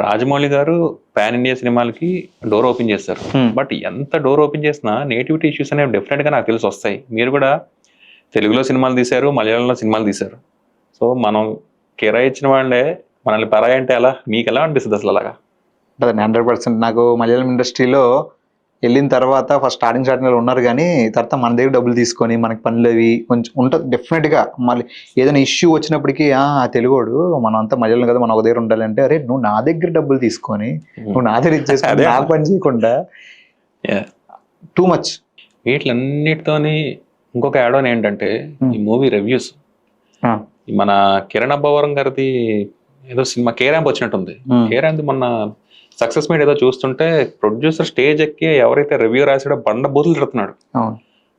రాజమౌళి గారు pan India సినిమాలకి door open చేస్తారు. బట్ ఎంత డోర్ ఓపెన్ చేసినా నేటివిటీ ఇష్యూస్ అనేవి డెఫినెట్ గా నాకు తెలిసి వస్తాయి. మీరు కూడా తెలుగులో సినిమాలు తీశారు, మలయాళంలో సినిమాలు తీశారు. సో మనం కిరాయి ఇచ్చిన వాళ్ళే మనల్ని పరాయి అంటే ఎలా, మీకు ఎలా అనిపిస్తుంది అసలు అలాగా? 100%. నాకు మలయాళం ఇండస్ట్రీలో వెళ్ళిన తర్వాత ఫస్ట్ స్టార్టింగ్ ఉన్నారు, కానీ తర్వాత మన దగ్గర డబ్బులు తీసుకొని మనకి పనులు అవి కొంచెం ఉంటుంది డెఫినెట్గా. మళ్ళీ ఏదైనా ఇష్యూ వచ్చినప్పటికీ తెలుగుడు మనం అంతా మలయాళం కదా, మనం ఒక దగ్గర ఉండాలంటే, అరే నువ్వు నా దగ్గర డబ్బులు తీసుకొని నువ్వు నా దగ్గర ఇచ్చేసుకొని నాకు పని చేయకుండా టూ మచ్. వీటిలన్నిటితోని ఇంకొక యాడ్ ఆన్ ఏంటంటే ఈ మూవీ రివ్యూస్. మన కిరణ్ అబ్బవరం గారిది ఏదో సినిమా కేరాంప్ వచ్చినట్టుంది. కేరాంప్ మొన్న సక్సెస్ మీట్ ఏదో చూస్తుంటే ప్రొడ్యూసర్ స్టేజ్ ఎక్కి ఎవరైతే రివ్యూ రాసాడో బండ బూతులు తిడుతున్నాడు.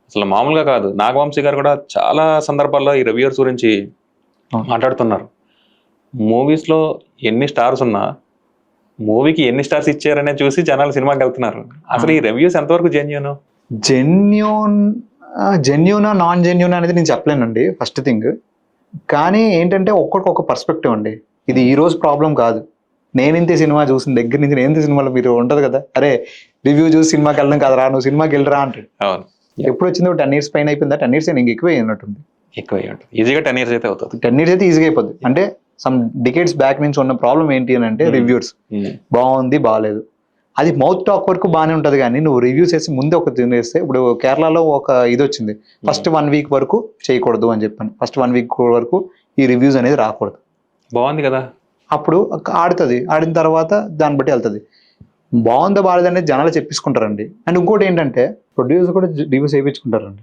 అసలు మామూలుగా కాదు. నాగవంశీ గారు కూడా చాలా సందర్భాల్లో ఈ రివ్యూర్స్ గురించి మాట్లాడుతున్నారు. మూవీస్ లో ఎన్ని స్టార్స్ ఉన్నా మూవీకి ఎన్ని స్టార్స్ ఇచ్చారనే చూసి జనాలు సినిమాకి వెళ్తున్నారు. అసలు ఈ రివ్యూస్ ఎంతవరకు జెన్యూనా నాన్ జెన్యూనా అనేది నేను చెప్పలేనండి ఫస్ట్ థింగ్. కానీ ఏంటంటే ఒక్కొక్క పర్స్పెక్టివ్ అండి. ఇది ఈ రోజు ప్రాబ్లం కాదు. నేను ఇంతే సినిమా చూసిన దగ్గర నుంచి నేను ఇంత సినిమాలో మీరు ఉంటుంది కదా, అరే రివ్యూ చూసి సినిమాకి వెళ్ళడం కదరా, నువ్వు సినిమాకి వెళ్ళరా అంటాడు. ఎప్పుడు వచ్చింది 10 years పైన అయిపోయిందా? 10 years ఇంక ఎక్కువ అయినట్టుంది. ఈజీగా 10 years అయితే అవుతుంది. 10 years అయితే ఈజీగా అయిపోద్ది. అంటే సమ్ డికేట్స్ బ్యాక్ నుంచి ఉన్న ప్రాబ్లం ఏంటి అని అంటే రివ్యూస్ బాగుంది బాగాలేదు, అది మౌత్ టాక్ వరకు బాగానే ఉంటుంది. కానీ నువ్వు రివ్యూస్ వేసి ముందే ఒక వేస్తే, ఇప్పుడు కేరళలో ఒక ఇది వచ్చింది, ఫస్ట్ 1 week వరకు చేయకూడదు అని చెప్పాను. ఫస్ట్ 1 week వరకు ఈ రివ్యూస్ అనేది రాకూడదు. బాగుంది కదా, అప్పుడు ఆడుతుంది. ఆడిన తర్వాత దాన్ని బట్టి వెళ్తుంది. బాగుందా బాగాలేదు అనేది జనాలు చెప్పేసుకుంటారండి. అండ్ ఇంకోటి ఏంటంటే ప్రొడ్యూసర్ కూడా రివ్యూస్ వేయించుకుంటారండి.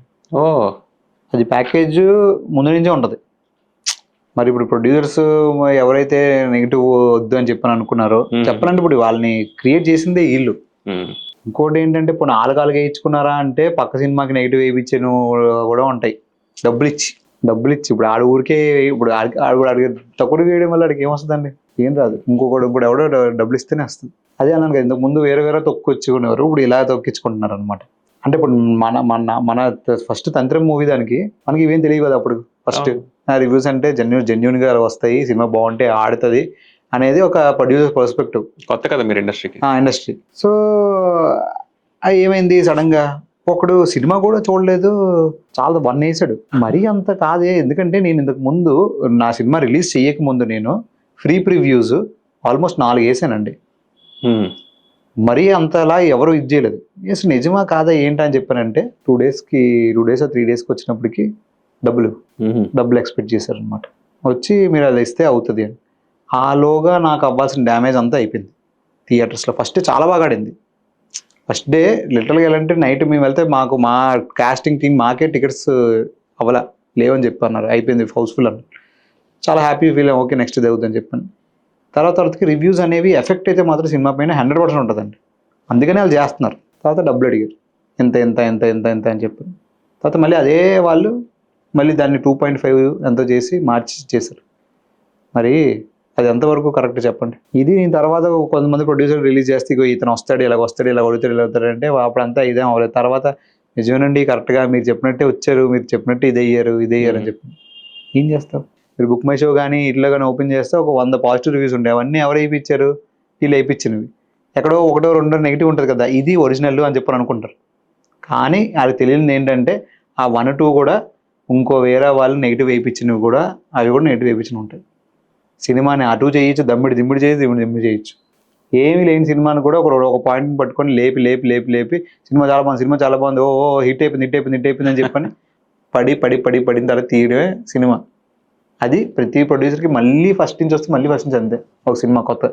అది ప్యాకేజ్ ముందు నుంచే ఉంటుంది. మరి ఇప్పుడు ప్రొడ్యూసర్స్ ఎవరైతే నెగిటివ్ వద్దు అని చెప్పని అనుకున్నారో, చెప్పాలంటే ఇప్పుడు వాళ్ళని క్రియేట్ చేసిందే వీళ్ళు. ఇంకోటి ఏంటంటే ఇప్పుడు 4 వేయించుకున్నారా అంటే పక్క సినిమాకి నెగిటివ్ వేయించాను కూడా ఉంటాయి. డబ్బులు ఇచ్చి ఇప్పుడు ఆడ ఊరికే ఇప్పుడు అడిగే తక్కువ వేయడం వల్ల అడిగి ఏమొస్తుందండి? ఏం రాదు. ఇంకొకటి ఇప్పుడు ఎవడో డబ్బులు ఇస్తేనే వస్తుంది. అదే అన్నాను కదా, ఇంతకు ముందు వేరే తొక్కొచ్చుకునేవారు, ఇప్పుడు ఇలా తొక్కించుకుంటున్నారు అనమాట. అంటే ఇప్పుడు మన ఫస్ట్ తంత్రం మూవీ దానికి మనకి ఇవేం తెలియదు కదా అప్పుడు. ఫస్ట్ రివ్యూస్ అంటే జెన్యూన్ గా వస్తాయి, సినిమా బాగుంటే ఆడుతుంది అనేది ఒక ప్రొడ్యూసర్ పర్స్పెక్టివ్. కొత్త కదా మీరు ఇండస్ట్రీ. సో ఏమైంది సడన్ గా ఒకడు సినిమా కూడా చూడలేదు, చాలా 1 వేసాడు. మరీ అంత కాదే. ఎందుకంటే నేను ఇంతకు ముందు నా సినిమా రిలీజ్ చేయక ముందు నేను ఫ్రీ ప్రివ్యూస్ ఆల్మోస్ట్ 4 వేసానండి. మరీ అంతలా ఎవరు ఇది చేయలేదు. అసలు నిజమా కాదా ఏంటా అని చెప్పానంటే 2 days or 3 days వచ్చినప్పటికి డబ్బులు ఎక్స్పెక్ట్ చేశారు అనమాట. వచ్చి మీరు అది ఇస్తే అవుతుంది అని. ఆలోగా నాకు అవ్వాల్సిన డ్యామేజ్ అంతా అయిపోయింది థియేటర్స్లో. ఫస్ట్ చాలా బాగా ఆడింది. ఫస్ట్ డే లిటరల్గా వెళ్ళంటే నైట్ మేము వెళ్తే మా కాస్టింగ్ టీం మాకే టికెట్స్ లేవని చెప్పన్నారు. అయిపోయింది హౌస్ఫుల్ అని. చాలా హ్యాపీ ఫీల్ ఓకే నెక్స్ట్ ఇది అవుతుందని చెప్పాను. తర్వాతకి రివ్యూస్ అనేవి ఎఫెక్ట్ అయితే మాత్రం సినిమా పైన 100% ఉంటుందండి. అందుకనే వాళ్ళు చేస్తున్నారు. తర్వాత డబ్బులు అడిగారు, ఎంత ఎంత ఎంత ఎంత ఎంత అని చెప్పారు. తర్వాత మళ్ళీ అదే వాళ్ళు మళ్ళీ దాన్ని 2.5 ఎంతో చేసి మార్చి చేశారు. మరి అది ఎంతవరకు కరెక్ట్ చెప్పండి? ఇది నేను తర్వాత కొంతమంది ప్రొడ్యూసర్ రిలీజ్ చేస్తే ఇతను వస్తాడు ఇలా అవుతాడు అంటే అప్పుడంతా ఇదేం అవ్వలేదు. తర్వాత నిజమేనండి కరెక్ట్గా మీరు చెప్పినట్టే వచ్చారు, మీరు చెప్పినట్టు ఇది అయ్యారు అని చెప్పి ఏం చేస్తావు? మీరు బుక్ మై షో కానీ ఇట్లా కానీ ఓపెన్ చేస్తే ఒక 100 పాజిటివ్ రివ్యూస్ ఉంటాయి. అవన్నీ ఎవరు వేయించారు? వీళ్ళు వేయించినవి. ఎక్కడో 1-2 నెగిటివ్ ఉంటుంది కదా, ఇది ఒరిజినల్ అని చెప్పని అనుకుంటారు. కానీ అది తెలియనిది ఏంటంటే ఆ 1-2 కూడా ఇంకో వేరే వాళ్ళు నెగిటివ్ వేయించినవి కూడా, అవి కూడా నెగిటివ్ వేయించినవి ఉంటాయి. సినిమాని అటు చేయొచ్చు, దిమ్మిడి చేయొచ్చు. ఏమీ లేని సినిమాని కూడా ఒక పాయింట్ పట్టుకొని లేపి సినిమా చాలా బాగుంది, హిట్ అయిపోయింది అని చెప్పని పడిన తర్వాత తీయడమే సినిమా. అది ప్రతి ప్రొడ్యూసర్కి మళ్ళీ ఫస్ట్ నుంచి వస్తే మళ్ళీ ఫస్ట్ నుంచి అంతే ఒక సినిమా కొత్త.